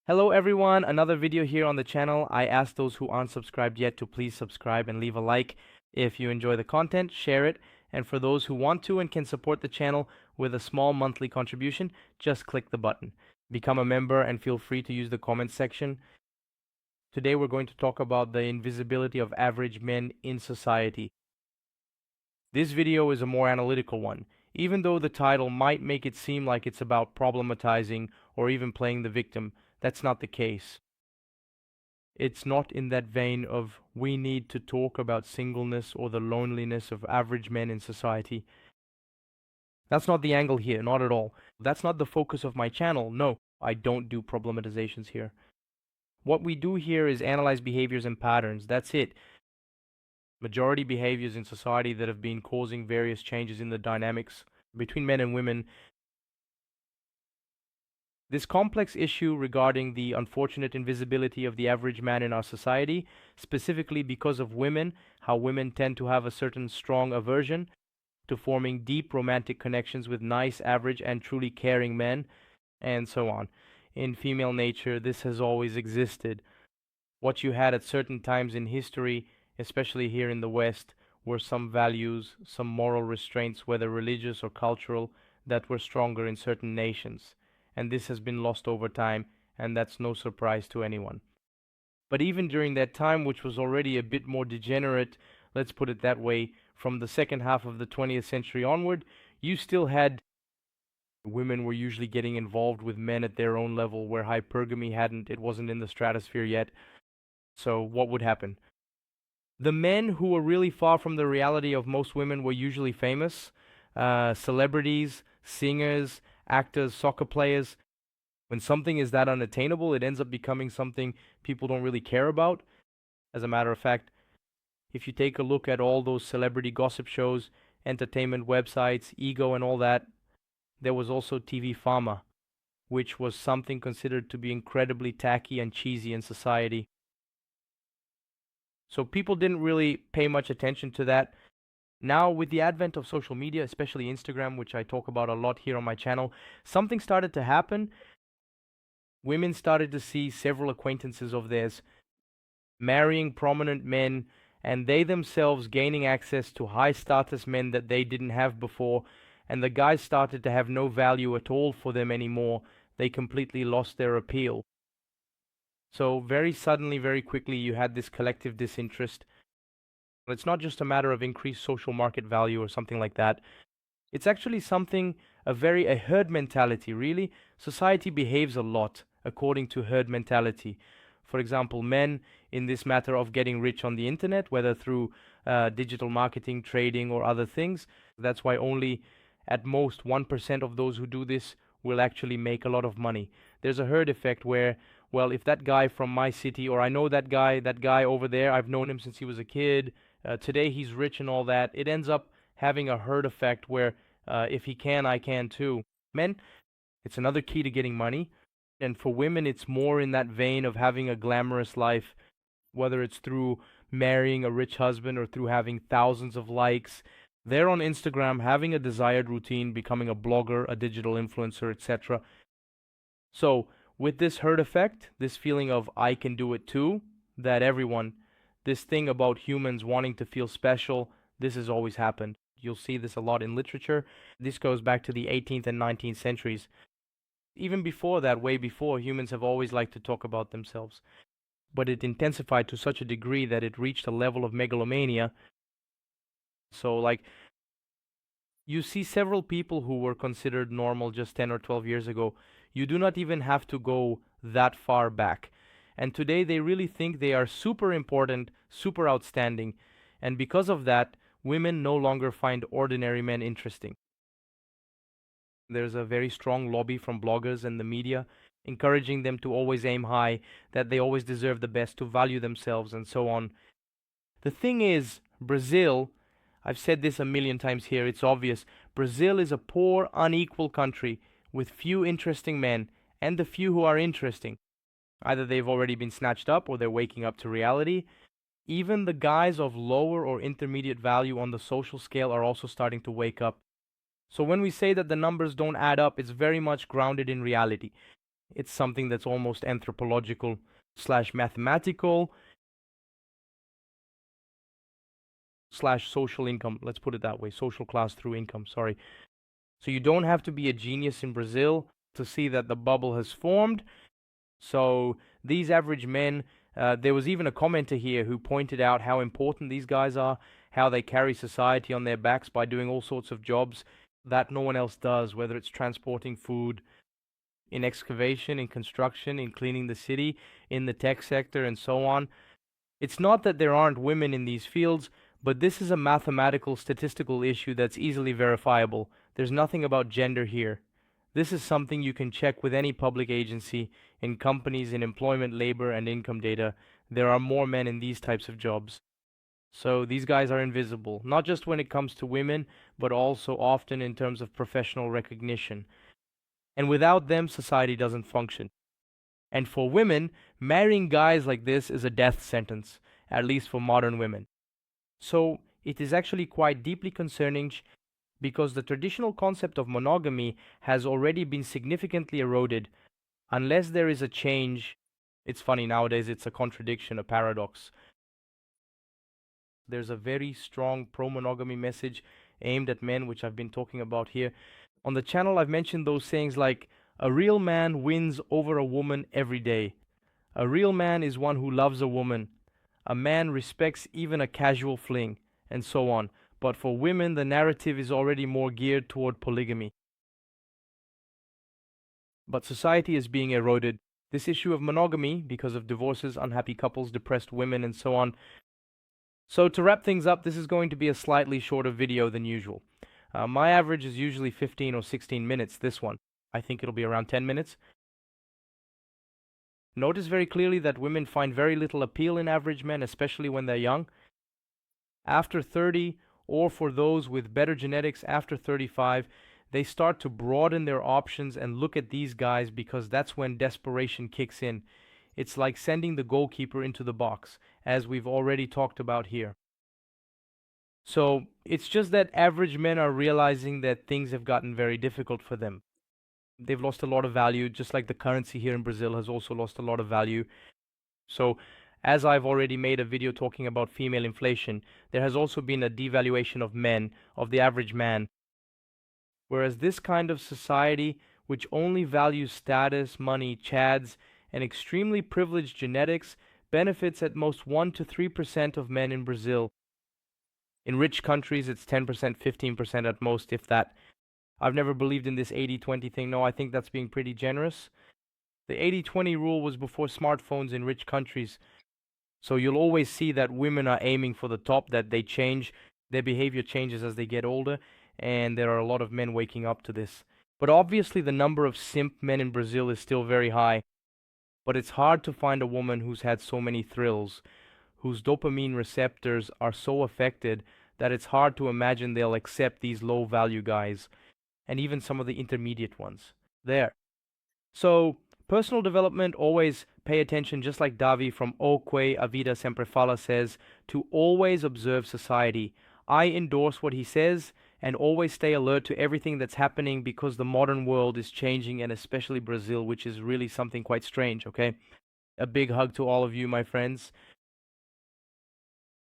Hello everyone, another video here on the channel. I ask those who aren't subscribed yet to please subscribe and leave a like. If you enjoy the content, share it. And for those who want to and can support the channel with a small monthly contribution, just click the button. Become a member and feel free to use the comments section. Today we're going to talk about the invisibility of average men in society. This video is a more analytical one, even though the title might make it seem like it's about problematizing or even playing the victim. That's not the case. It's not in that vein of we need to talk about singleness or the loneliness of average men in society. That's not the angle here, not at all. That's not the focus of my channel. No, I don't do problematizations here. What we do here is analyze behaviors and patterns. That's it. Majority behaviors in society that have been causing various changes in the dynamics between men and women. This complex issue regarding the unfortunate invisibility of the average man in our society, specifically because of women, how women tend to have a certain strong aversion to forming deep romantic connections with nice, average, and truly caring men, and so on. In female nature, this has always existed. What you had at certain times in history, especially here in the West, were some values, some moral restraints, whether religious or cultural, that were stronger in certain nations. And this has been lost over time, and that's no surprise to anyone. But even during that time, which was already a bit more degenerate, let's put it that way, from the second half of the 20th century onward, you still had women were usually getting involved with men at their own level, where hypergamy it wasn't in the stratosphere yet. So what would happen? The men who were really far from the reality of most women were usually famous, celebrities, singers, actors, soccer players. When something is that unattainable, it ends up becoming something people don't really care about. As a matter of fact, if you take a look at all those celebrity gossip shows, entertainment websites, ego and all that, there was also TV Fama, which was something considered to be incredibly tacky and cheesy in society. So people didn't really pay much attention to that. Now, with the advent of social media, especially Instagram, which I talk about a lot here on my channel, something started to happen. Women started to see several acquaintances of theirs marrying prominent men, and they themselves gaining access to high status men that they didn't have before, and the guys started to have no value at all for them anymore. They completely lost their appeal. So very suddenly, very quickly, you had this collective disinterest. It's not just a matter of increased social market value or something like that. It's actually something, a herd mentality, really. Society behaves a lot according to herd mentality. For example, men in this matter of getting rich on the internet, whether through digital marketing, trading, or other things. That's why only at most 1% of those who do this will actually make a lot of money. There's a herd effect where, well, if that guy from my city, or I know that guy over there, I've known him since he was a kid, today he's rich and all that, it ends up having a herd effect where if he can, I can too. Men, it's another key to getting money. And for women, it's more in that vein of having a glamorous life, whether it's through marrying a rich husband or through having thousands of likes. They're on Instagram having a desired routine, becoming a blogger, a digital influencer, etc. So, with this herd effect, this feeling of I can do it too, that everyone, this thing about humans wanting to feel special, this has always happened. You'll see this a lot in literature. This goes back to the 18th and 19th centuries. Even before that, way before, humans have always liked to talk about themselves. But it intensified to such a degree that it reached a level of megalomania. So, like, you see several people who were considered normal just 10 or 12 years ago. You do not even have to go that far back. And today they really think they are super important, super outstanding. And because of that, women no longer find ordinary men interesting. There's a very strong lobby from bloggers and the media encouraging them to always aim high, that they always deserve the best, to value themselves, and so on. The thing is, Brazil, I've said this a million times here, it's obvious. Brazil is a poor, unequal country with few interesting men, and the few who are interesting, either they've already been snatched up or they're waking up to reality. Even the guys of lower or intermediate value on the social scale are also starting to wake up. So when we say that the numbers don't add up, it's very much grounded in reality. It's something that's almost anthropological slash mathematical slash social income. Let's put it that way. Social class through income. Sorry. So you don't have to be a genius in Brazil to see that the bubble has formed. So these average men, there was even a commenter here who pointed out how important these guys are, how they carry society on their backs by doing all sorts of jobs that no one else does, whether it's transporting food, in excavation, in construction, in cleaning the city, in the tech sector, and so on. It's not that there aren't women in these fields, but this is a mathematical, statistical issue that's easily verifiable. There's nothing about gender here. This is something you can check with any public agency, in companies, in employment, labor, and income data. There are more men in these types of jobs. So these guys are invisible, not just when it comes to women, but also often in terms of professional recognition. And without them, society doesn't function. And for women, marrying guys like this is a death sentence, at least for modern women. So it is actually quite deeply concerning because the traditional concept of monogamy has already been significantly eroded. Unless there is a change, it's funny nowadays, it's a contradiction, a paradox. There's a very strong pro monogamy message aimed at men, which I've been talking about here. On the channel, I've mentioned those sayings like, a real man wins over a woman every day. A real man is one who loves a woman. A man respects even a casual fling, and so on. But for women, the narrative is already more geared toward polygamy. But society is being eroded. This issue of monogamy, because of divorces, unhappy couples, depressed women, and so on. So to wrap things up, this is going to be a slightly shorter video than usual. My average is usually 15 or 16 minutes, this one. I think it'll be around 10 minutes. Notice very clearly that women find very little appeal in average men, especially when they're young. After 30, or for those with better genetics after 35, they start to broaden their options and look at these guys because that's when desperation kicks in. It's like sending the goalkeeper into the box, as we've already talked about here. So it's just that average men are realizing that things have gotten very difficult for them. They've lost a lot of value, just like the currency here in Brazil has also lost a lot of value. So, as I've already made a video talking about female inflation, there has also been a devaluation of men, of the average man. Whereas this kind of society, which only values status, money, chads, and extremely privileged genetics, benefits at most 1 to 3% of men in Brazil. In rich countries, it's 10%, 15% at most, if that. I've never believed in this 80-20 thing. No, I think that's being pretty generous. The 80-20 rule was before smartphones in rich countries. So you'll always see that women are aiming for the top, that they change, their behavior changes as they get older, and there are a lot of men waking up to this. But obviously the number of simp men in Brazil is still very high. But it's hard to find a woman who's had so many thrills, whose dopamine receptors are so affected that it's hard to imagine they'll accept these low value guys, and even some of the intermediate ones. There. So, personal development, always pay attention, just like Davi from Oque A Vida Sempre Fala says, to always observe society. I endorse what he says, and always stay alert to everything that's happening because the modern world is changing, and especially Brazil, which is really something quite strange, okay? A big hug to all of you, my friends.